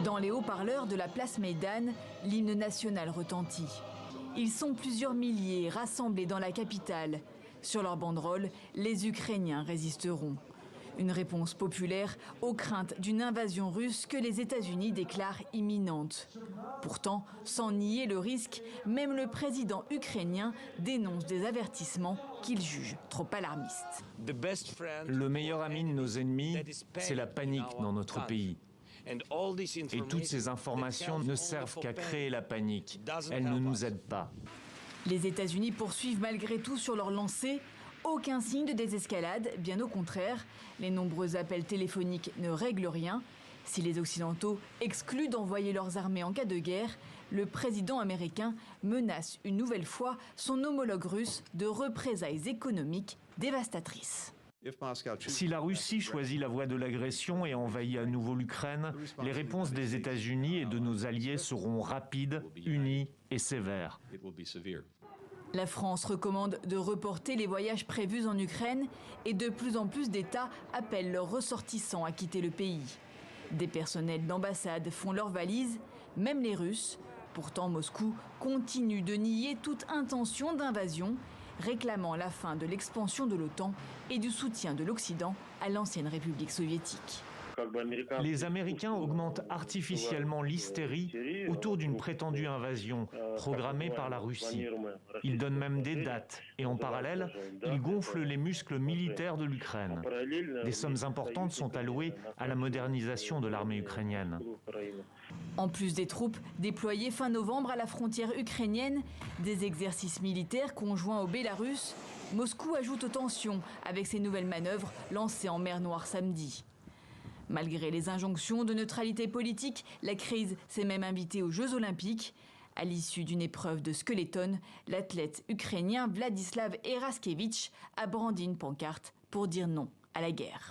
Dans les haut-parleurs de la place Maïdan, l'hymne national retentit. Ils sont plusieurs milliers rassemblés dans la capitale. Sur leur banderole, les Ukrainiens résisteront. Une réponse populaire aux craintes d'une invasion russe que les États-Unis déclarent imminente. Pourtant, sans nier le risque, même le président ukrainien dénonce des avertissements qu'il juge trop alarmistes. Le meilleur ami de nos ennemis, c'est la panique dans notre pays. Et toutes ces informations ne servent qu'à créer la panique. Elles ne nous aident pas. Les États-Unis poursuivent malgré tout sur leur lancée. Aucun signe de désescalade, bien au contraire. Les nombreux appels téléphoniques ne règlent rien. Si les Occidentaux excluent d'envoyer leurs armées en cas de guerre, le président américain menace une nouvelle fois son homologue russe de représailles économiques dévastatrices. Si la Russie choisit la voie de l'agression et envahit à nouveau l'Ukraine, les réponses des États-Unis et de nos alliés seront rapides, unies et sévères. La France recommande de reporter les voyages prévus en Ukraine et de plus en plus d'États appellent leurs ressortissants à quitter le pays. Des personnels d'ambassade font leurs valises, même les Russes. Pourtant, Moscou continue de nier toute intention d'invasion, réclamant la fin de l'expansion de l'OTAN et du soutien de l'Occident à l'ancienne République soviétique. Les Américains augmentent artificiellement l'hystérie autour d'une prétendue invasion programmée par la Russie. Ils donnent même des dates et en parallèle, ils gonflent les muscles militaires de l'Ukraine. Des sommes importantes sont allouées à la modernisation de l'armée ukrainienne. En plus des troupes déployées fin novembre à la frontière ukrainienne, des exercices militaires conjoints au Bélarus, Moscou ajoute aux tensions avec ses nouvelles manœuvres lancées en mer Noire samedi. Malgré les injonctions de neutralité politique, la crise s'est même invitée aux Jeux Olympiques. À l'issue d'une épreuve de skeleton, l'athlète ukrainien Vladislav Eraskevich a brandi une pancarte pour dire non à la guerre.